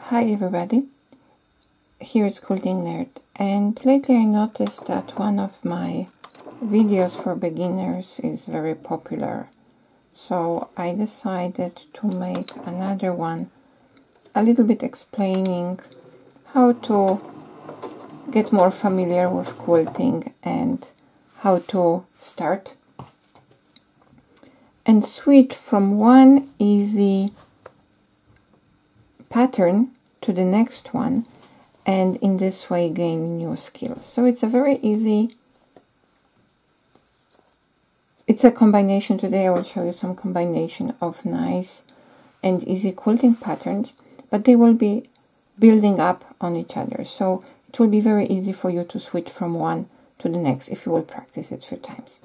Hi everybody, here's Quilting Nerd, and lately I noticed that one of my videos for beginners is very popular, so I decided to make another one a little bit explaining how to get more familiar with quilting and how to start and switch from one easy pattern to the next one, and in this way gain new skills. So it's a very easy, it's a combination. Today I will show you some combination of nice and easy quilting patterns, but they will be building up on each other, so it will be very easy for you to switch from one to the next if you will practice it a few times.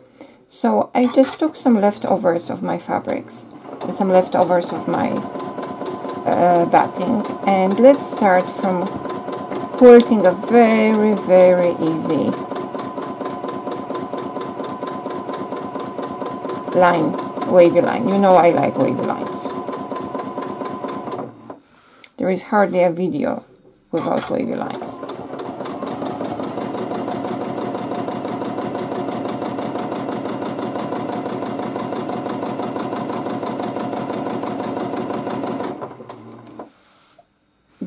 So I just took some leftovers of my fabrics and some leftovers of my batting, and let's start from quilting a very easy line, wavy line. You know I like wavy lines. There is hardly a video without wavy lines.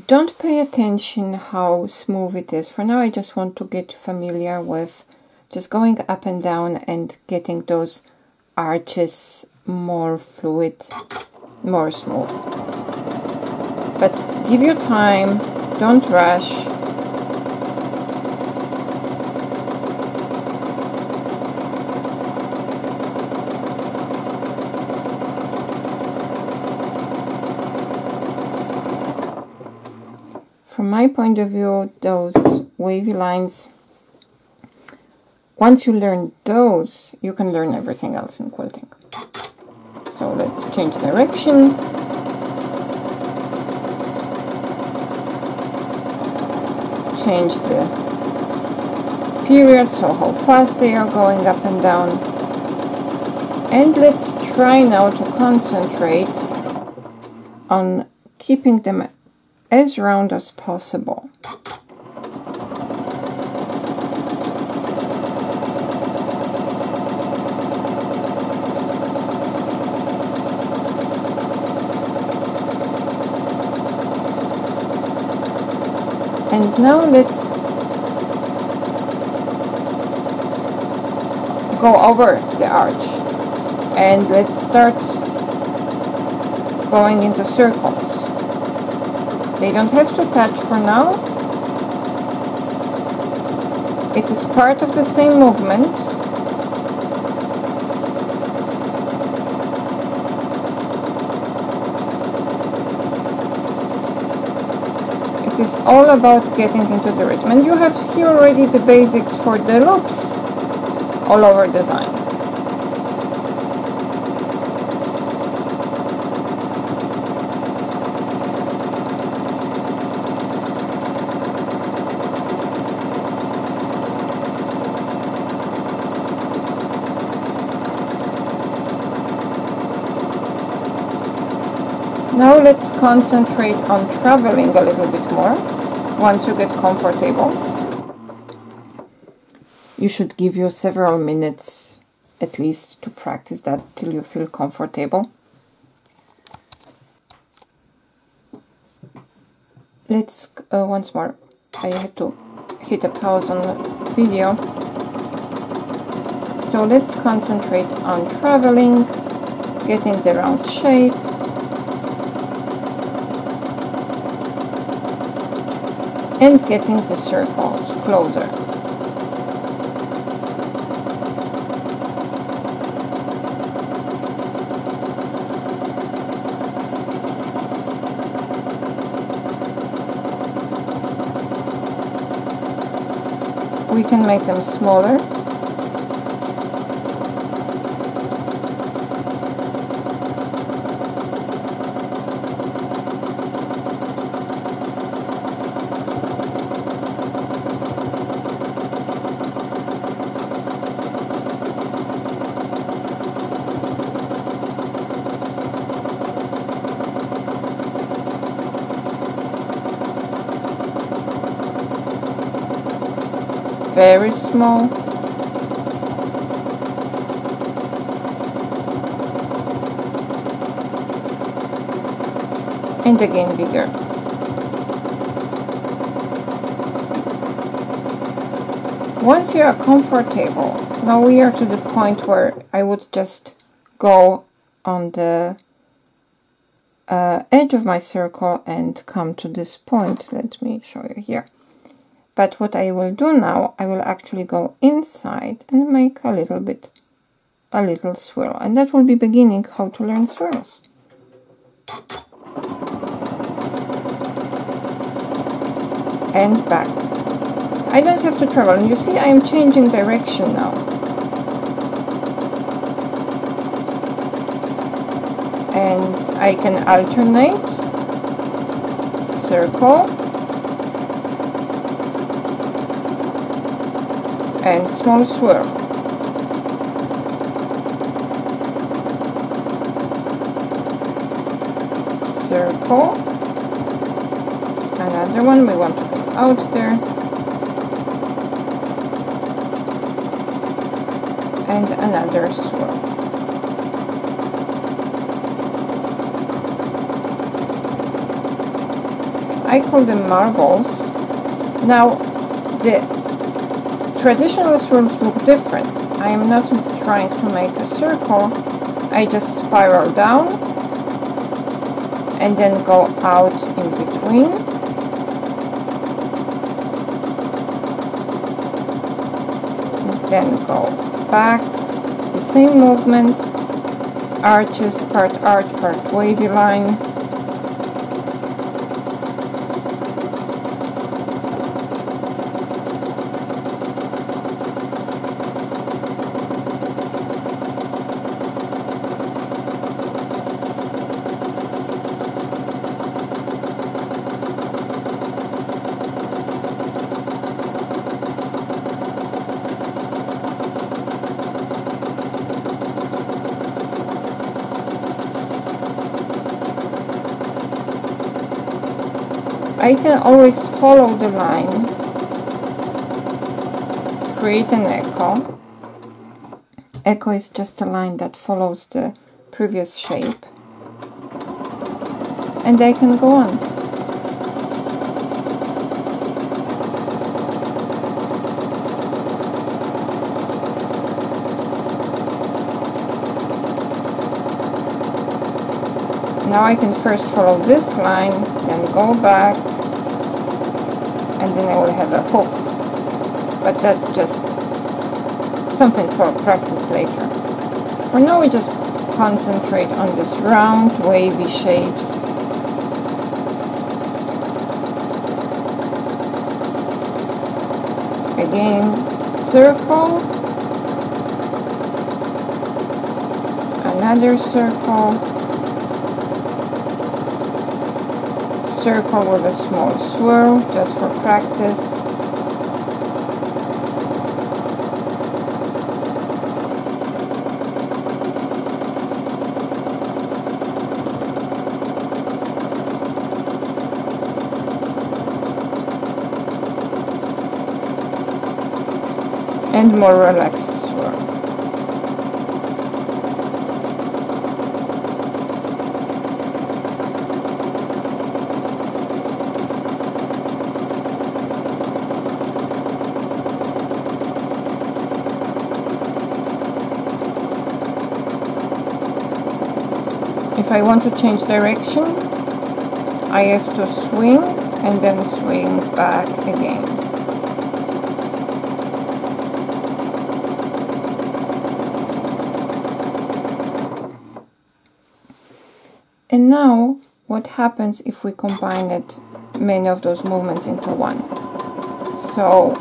Don't pay attention how smooth it is. For now I just want to get familiar with just going up and down and getting those arches more fluid, more smooth. But give your time, don't rush. From my point of view, those wavy lines, once you learn those, you can learn everything else in quilting. So let's change direction. Change the period, so how fast they are going up and down. And let's try now to concentrate on keeping them as round as possible. And now let's go over the arch and let's start going into circles. They don't have to touch for now. It is part of the same movement. It is all about getting into the rhythm. And you have here already the basics for the loops all over the design. Now let's concentrate on traveling a little bit more. Once you get comfortable, you should give you several minutes at least to practice that till you feel comfortable. Let's once more. I had to hit a pause on the video. So let's concentrate on traveling, getting the round shape. And getting the circles closer. We can make them smaller. very small. And again bigger. Once you are comfortable, now we are to the point where I would just go on the edge of my circle and come to this point. Let me show you here. But what I will do now, I will actually go inside and make a little swirl, and that will be beginning how to learn swirls. And back. I don't have to travel, and you see I am changing direction now. And I can alternate circle and small swirl. Circle. Another one, we want to go out there. And another swirl. I call them marbles. Now, the traditional swirls look different. I am not trying to make a circle. I just spiral down and then go out in between. And then go back. The same movement. Arches, part arch, part wavy line. I can always follow the line, create an echo. Echo is just a line that follows the previous shape. And I can go on. Now I can first follow this line, then go back, and then I will have a hook. But that's just something for practice later. For now we just concentrate on this round, wavy shapes. Again, circle, another circle, circle with a small swirl, just for practice. And more relaxed swirl. If I want to change direction, I have to swing and then swing back again. And now, what happens if we combine many of those movements into one? So,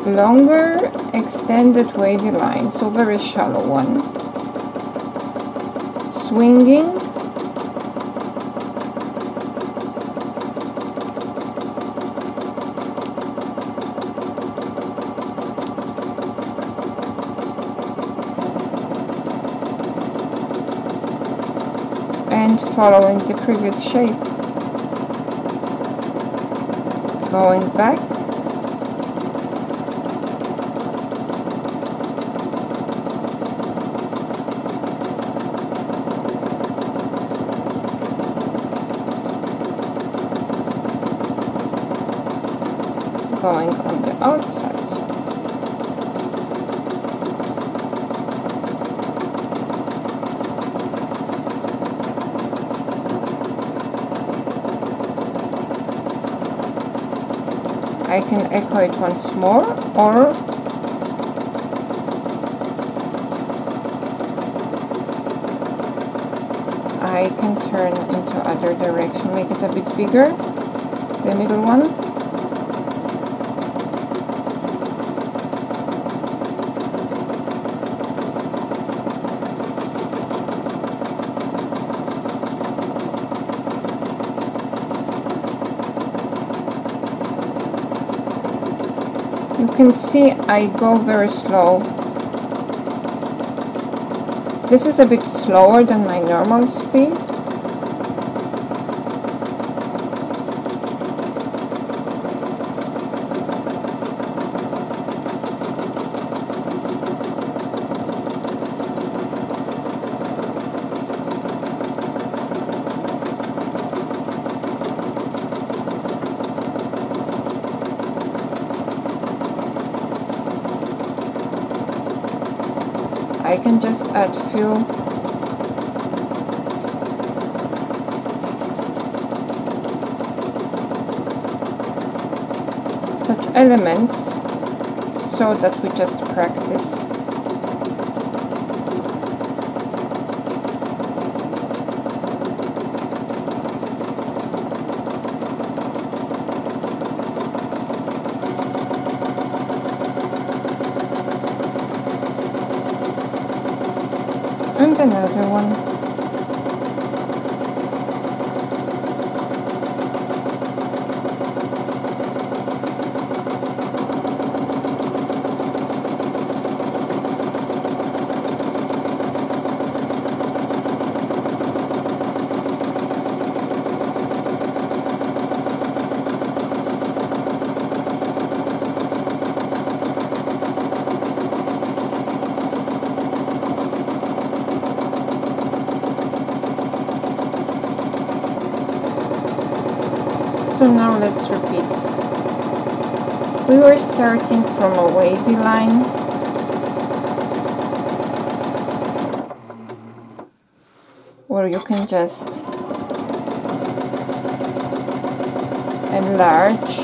longer extended wavy line, so very shallow one. Swinging. And following the previous shape. Going back. going on the outside. I can echo it once more, or I can turn into other direction, make it a bit bigger, the middle one. You can see I go very slow. This is a bit slower than my normal speed. I can just add few such elements so that we just practice. And another one. So now let's repeat. We were starting from a wavy line, where you can just enlarge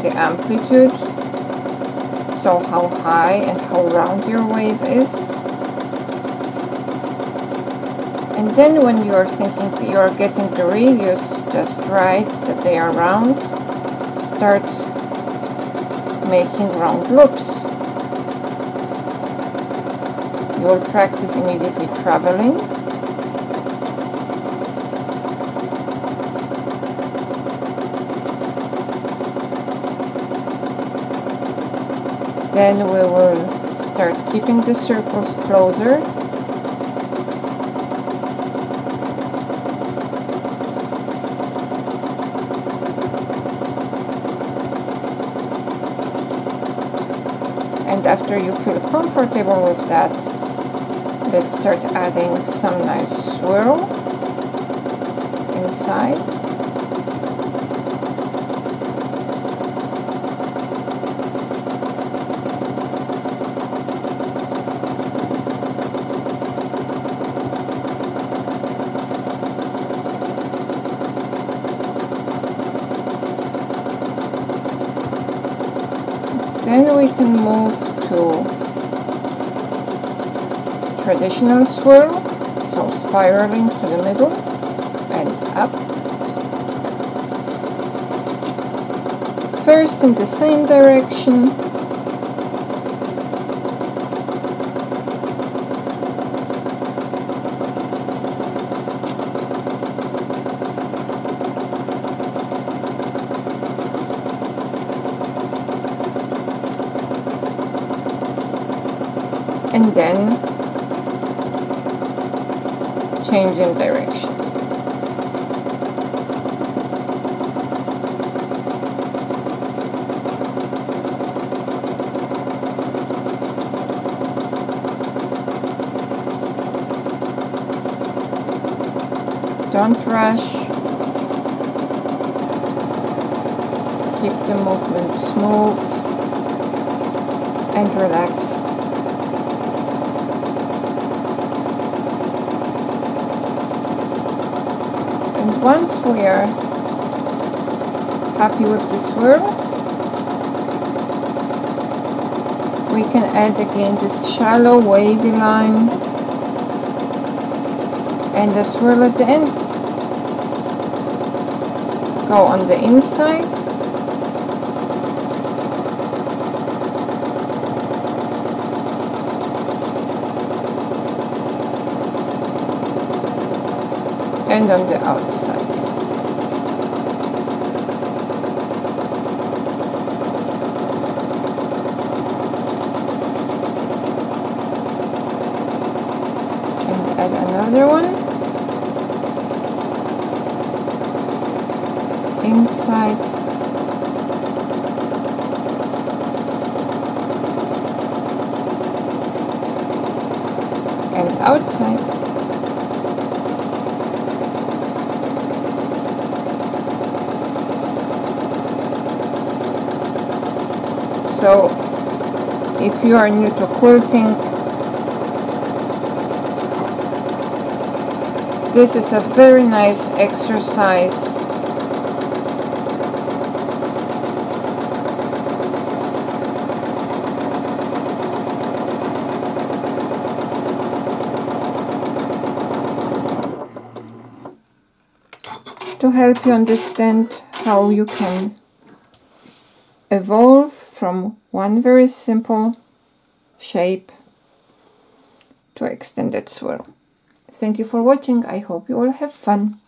the amplitude, so how high and how round your wave is. And then when you are thinking you are getting the radius just right, that they are round, start making round loops. You will practice immediately traveling. Then we will start keeping the circles closer. And after you feel comfortable with that, let's start adding some nice swirl inside. Then we can move to traditional swirl, so spiraling to the middle and up. First in the same direction, and then changing direction. Don't rush. keep the movement smooth and relaxed. And once we are happy with the swirls, we can add again this shallow wavy line and the swirl at the end. Go on the inside and on the outside. And add another one inside and outside. So if you are new to quilting, this is a very nice exercise to help you understand how you can evolve from one very simple shape to extended swirl. Thank you for watching. I hope you all have fun.